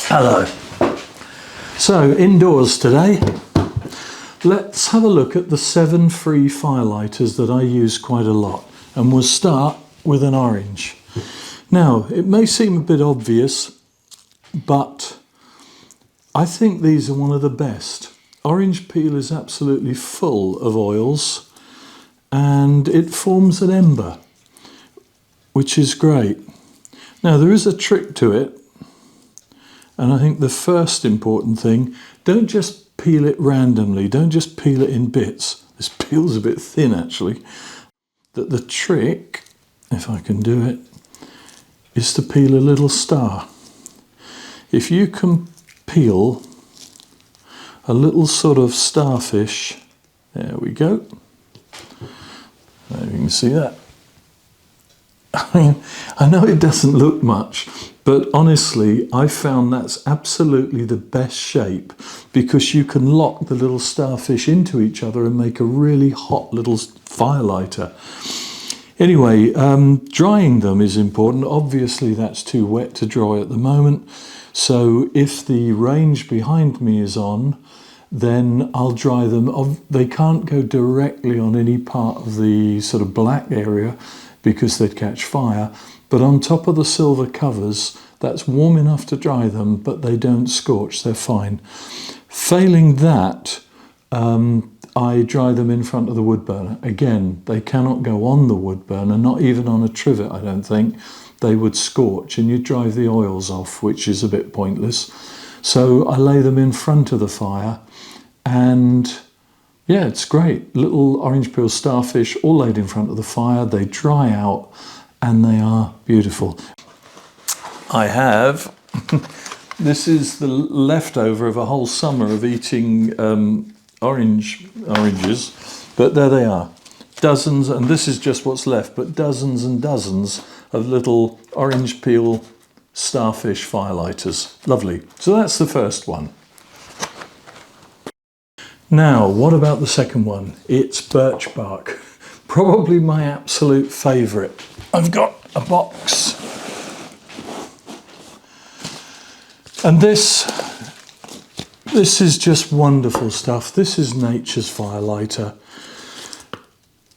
Hello. So indoors today, let's have a look at the 7 free firelighters that I use quite a lot, and we'll start with an orange. Now, it may seem a bit obvious, but I think these are one of the best. Orange peel is absolutely full of oils and it forms an ember, which is great. Now, there is a trick to it, and I think the first important thing, don't just peel it randomly, don't just peel it in bits. This peel's a bit thin actually. The trick, if I can do it, is to peel a little star. If you can peel a little sort of starfish, there we go. There you can see that. I mean, I know it doesn't look much, but honestly, I found that's absolutely the best shape because you can lock the little starfish into each other and make a really hot little firelighter. Anyway, drying them is important. Obviously, that's too wet to dry at the moment. So if the range behind me is on, then I'll dry them. They can't go directly on any part of the sort of black area because they'd catch fire. But on top of the silver covers, that's warm enough to dry them, but they don't scorch, they're fine. Failing that, I dry them in front of the wood burner. Again, they cannot go on the wood burner, not even on a trivet, I don't think. They would scorch and you'd drive the oils off, which is a bit pointless. So I lay them in front of the fire and yeah, it's great. Little orange peel starfish all laid in front of the fire. They dry out and they are beautiful. I have, this is the leftover of a whole summer of eating oranges, but there they are. Dozens, and this is just what's left, but dozens and dozens of little orange peel starfish firelighters. Lovely. So that's the first one. Now, what about the second one? It's birch bark. Probably my absolute favourite. I've got a box. And this is just wonderful stuff. This is nature's firelighter.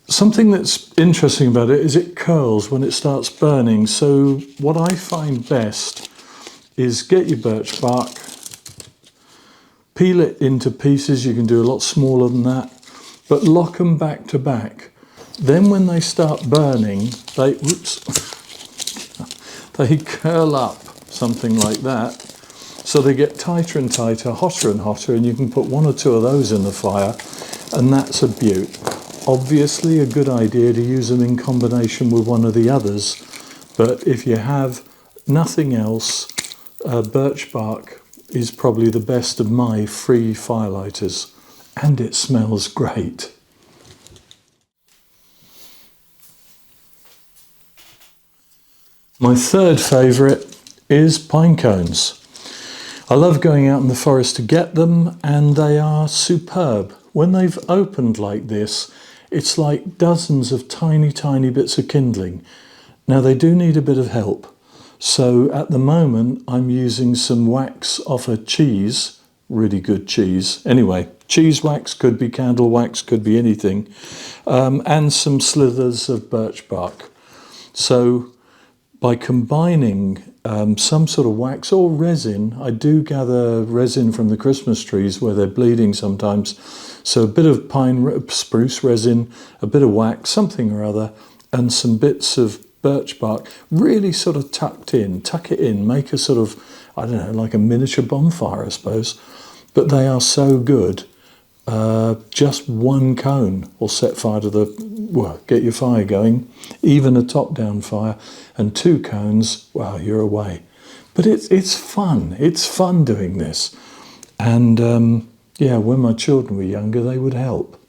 Something that's interesting about it is it curls when it starts burning. So what I find best is get your birch bark, peel it into pieces. You can do a lot smaller than that, but lock them back to back. Then when they start burning, they curl up, something like that. So they get tighter and tighter, hotter and hotter, and you can put 1 or 2 of those in the fire, and that's a beaut. Obviously a good idea to use them in combination with one of the others, but if you have nothing else, birch bark is probably the best of my free firelighters, and it smells great. My third favourite is pine cones. I love going out in the forest to get them, and they are superb. When they've opened like this, it's like dozens of tiny, tiny bits of kindling. Now they do need a bit of help. So at the moment, I'm using some wax off a cheese, really good cheese. Anyway, cheese wax, could be candle wax, could be anything, and some slithers of birch bark. So by combining some sort of wax or resin, I do gather resin from the Christmas trees where they're bleeding sometimes. So a bit of spruce resin, a bit of wax, something or other, and some bits of birch bark, really sort of tuck it in, make a sort of, I don't know, like a miniature bonfire, I suppose. But they are so good. Just 1 cone will set fire to get your fire going, even a top-down fire, and 2 cones, wow, you're away. But it's fun. It's fun doing this. And yeah, when my children were younger, they would help,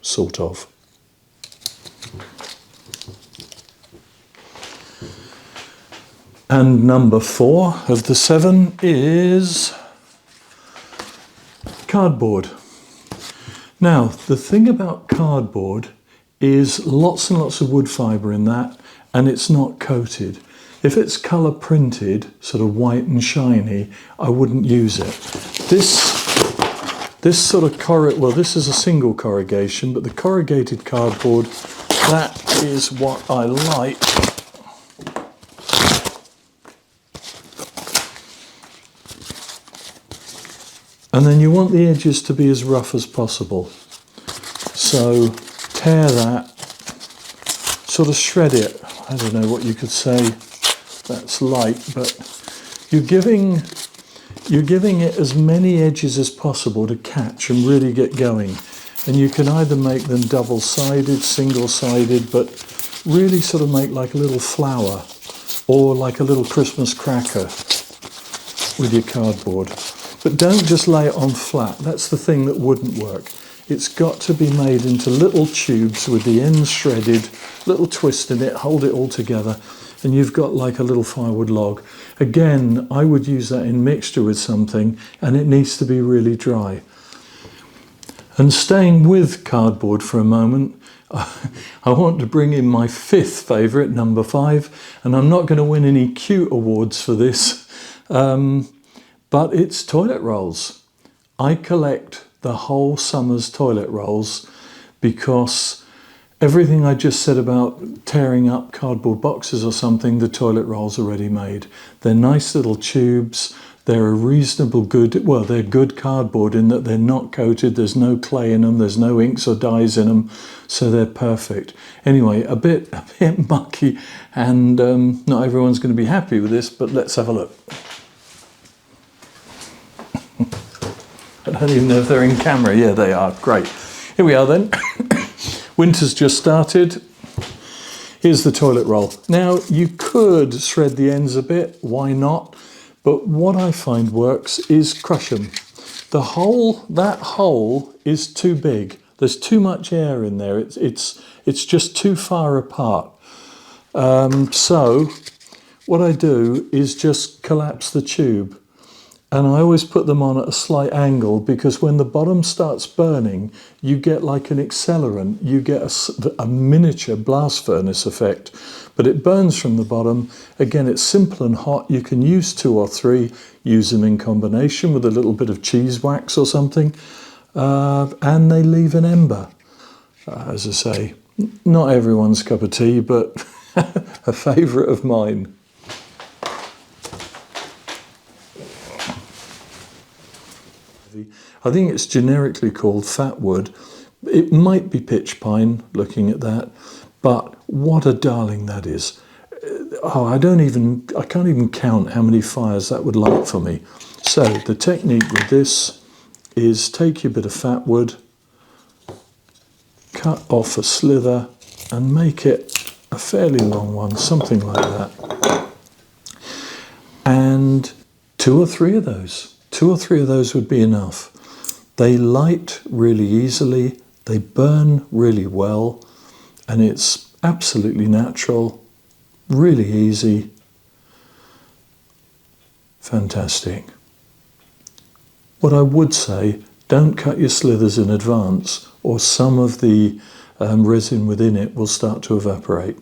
sort of. And number 4 of the 7 is cardboard. Now, the thing about cardboard is lots and lots of wood fibre in that, and it's not coated. If it's colour printed, sort of white and shiny, I wouldn't use it. This sort of well, this is a single corrugation, but the corrugated cardboard, that is what I like. And then you want the edges to be as rough as possible. So tear that, sort of shred it. I don't know what you could say that's like, but you're giving it as many edges as possible to catch and really get going. And you can either make them double-sided, single-sided, but really sort of make like a little flower or like a little Christmas cracker with your cardboard. But don't just lay it on flat. That's the thing that wouldn't work. It's got to be made into little tubes with the ends shredded, little twist in it, hold it all together, and you've got like a little firewood log. Again, I would use that in mixture with something, and it needs to be really dry. And staying with cardboard for a moment, I want to bring in my fifth favourite, number 5, and I'm not going to win any cute awards for this, but it's toilet rolls. I collect the whole summer's toilet rolls because everything I just said about tearing up cardboard boxes or something, the toilet rolls are ready made. They're nice little tubes. They're a reasonable good, well, they're good cardboard in that they're not coated. There's no clay in them. There's no inks or dyes in them. So they're perfect. Anyway, a bit mucky, and not everyone's going to be happy with this, but let's have a look. I don't even know if they're in camera. Yeah, they are. Great. Here we are then. Winter's just started. Here's the toilet roll. Now, you could shred the ends a bit. Why not? But what I find works is crush them. That hole is too big. There's too much air in there. It's just too far apart. So what I do is just collapse the tube. And I always put them on at a slight angle because when the bottom starts burning, you get like an accelerant. You get a miniature blast furnace effect, but it burns from the bottom. Again, it's simple and hot. You can use 2 or 3, use them in combination with a little bit of cheese wax or something, and they leave an ember. As I say, not everyone's cup of tea, but a favourite of mine. I think it's generically called Fatwood. It might be pitch pine, looking at that, but what a darling that is. Oh, I can't even count how many fires that would light for me. So the technique with this is take your bit of Fatwood, cut off a slither and make it a fairly long one, something like that. And 2 or 3 of those. 2 or 3 of those would be enough. They light really easily, they burn really well, and it's absolutely natural, really easy, fantastic. What I would say, don't cut your slithers in advance, or some of the resin within it will start to evaporate.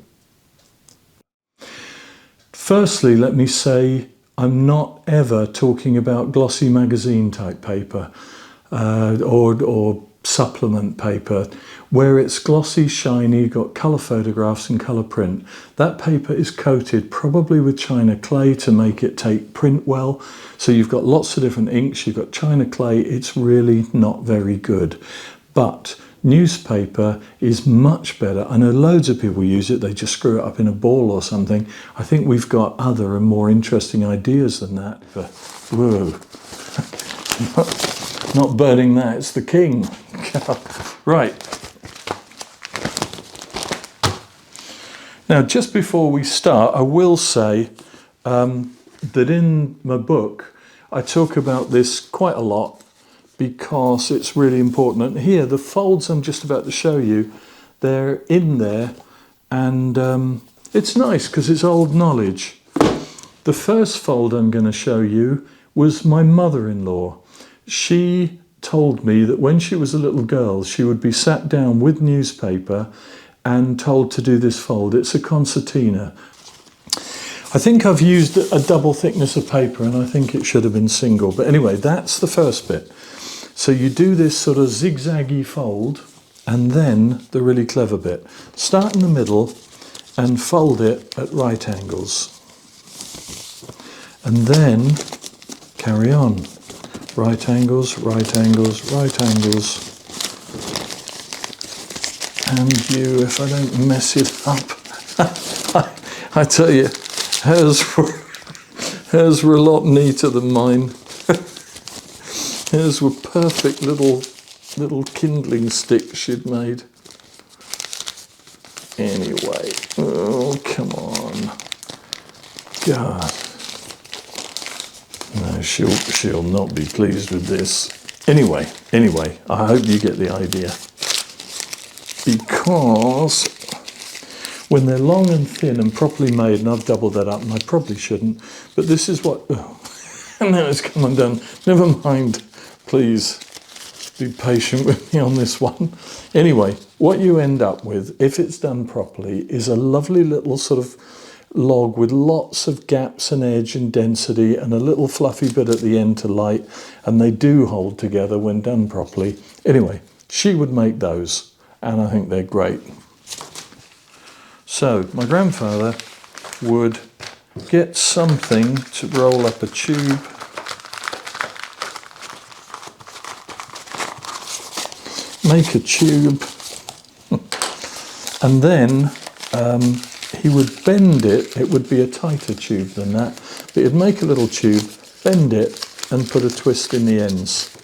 Firstly, let me say, I'm not ever talking about glossy magazine type paper. Or supplement paper, where it's glossy, shiny, got colour photographs and colour print. That paper is coated probably with China clay to make it take print well. So you've got lots of different inks, you've got China clay, it's really not very good. But newspaper is much better. I know loads of people use it, they just screw it up in a ball or something. I think we've got other and more interesting ideas than that. Whoa. Not burning that, it's the king. Right. Now, just before we start, I will say that in my book, I talk about this quite a lot because it's really important. And here, the folds I'm just about to show you, they're in there, and it's nice because it's old knowledge. The first fold I'm going to show you was my mother-in-law. She told me that when she was a little girl, she would be sat down with newspaper and told to do this fold. It's a concertina. I think I've used a double thickness of paper, and I think it should have been single. But anyway, that's the first bit. So you do this sort of zigzaggy fold, and then the really clever bit. Start in the middle and fold it at right angles. And then carry on. Right angles, right angles, right angles. And you, if I don't mess it up, I tell you, hers were a lot neater than mine. Hers were perfect little kindling sticks she'd made. Anyway, oh, come on. God. No, she'll not be pleased with this. Anyway, I hope you get the idea. Because when they're long and thin and properly made, and I've doubled that up, and I probably shouldn't, but this is what, oh, now it's come undone. Never mind, please be patient with me on this one. Anyway, what you end up with, if it's done properly, is a lovely little sort of log with lots of gaps and edge and density and a little fluffy bit at the end to light, and they do hold together when done properly. Anyway, she would make those, and I think they're great. So my grandfather would get something to roll up a tube, make a tube, and then he would bend it. It would be a tighter tube than that, but he'd make a little tube, bend it, and put a twist in the ends.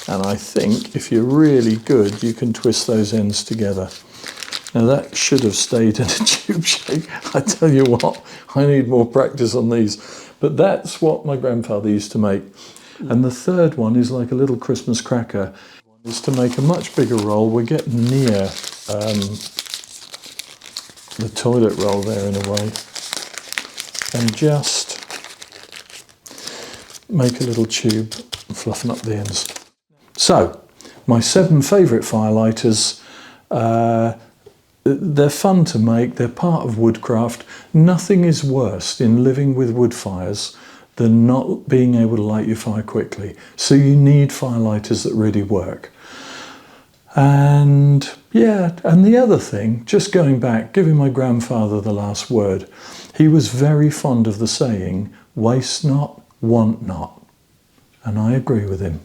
And I think if you're really good, you can twist those ends together. Now that should have stayed in a tube shape. I tell you what, I need more practice on these. But that's what my grandfather used to make. And the third one is like a little Christmas cracker. Is to make a much bigger roll. We're getting near the toilet roll there in a way. And just make a little tube and fluffen up the ends. So, my 7 favourite firelighters, they're fun to make, they're part of woodcraft. Nothing is worse in living with wood fires than not being able to light your fire quickly. So you need firelighters that really work. And yeah, and the other thing, just going back, giving my grandfather the last word, he was very fond of the saying, waste not, want not. And I agree with him.